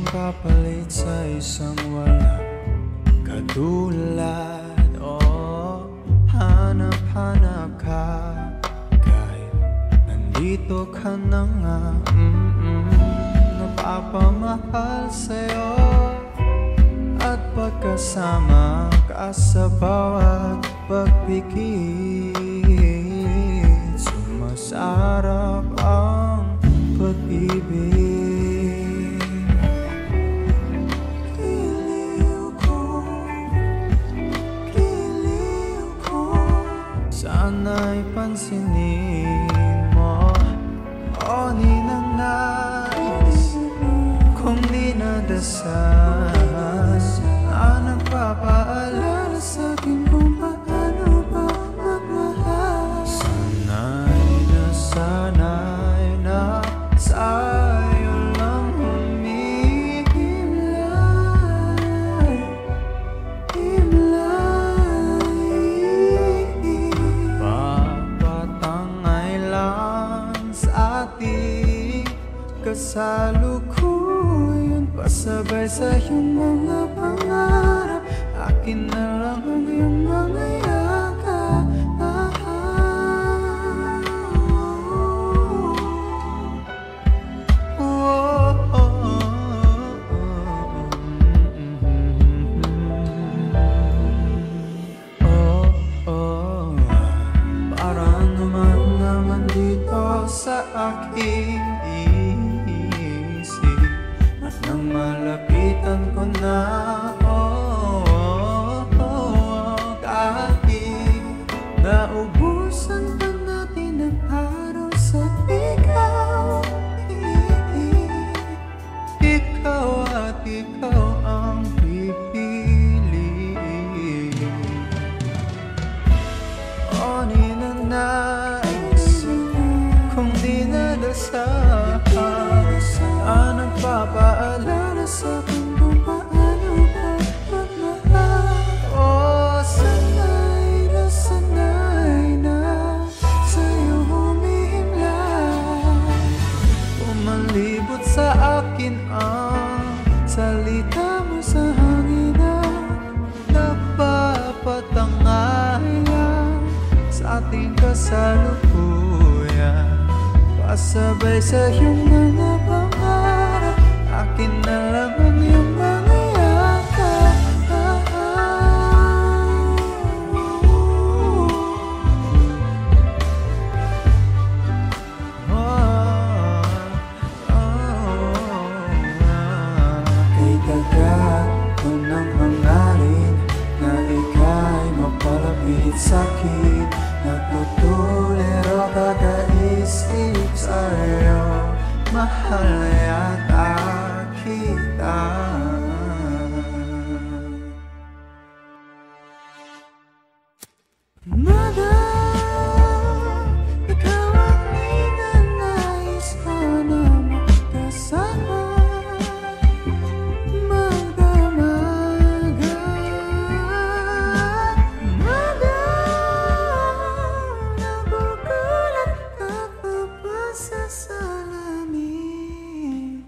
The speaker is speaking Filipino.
kapalit sa isang wala katulad. Oh, hanap-hanap ka kahit nandito ka na nga. Napapamahal sa'yo at pagkasama ka sa bawat pagpikit. Sumasarap ang pag-ibig. Giliw ko, sana'y pansinin mo o ninanais kung dinadasal na nagpapaalala sa'kin kung paano ba magmahal. Sana'y na sa'yo lang humihimlay. Papatangay lang sa ating kasalukuyan, pasabay sa iyong mga pangarap. Akin na lang ang iyong mga yakap. Parang naman dito sa aking isip at nang malapitan ko na, kahit naubusan pa natin ang araw sa ikaw. Ikaw at ikaw ang pipili. O ninanais kung dinadasal na nagpapaalala sa'kin kung paano ba magmahal. O sana'y na sa'yo humihimlay. Pumalibot sa akin ang salita mo sa hangin na nagpapatangay lang sa ating kasalukuyan, pasabay sa iyong mga pangarap. Akin na lang ang iyong mga yakap. Kay dagat ko nang hangarin na ika'y mapalapit sa'kin. Natutulero kakaisip sa'yo, mahal yata kita. Ikaw ang ninanais ko na magkasama, nagugulat ako pa sa salamin.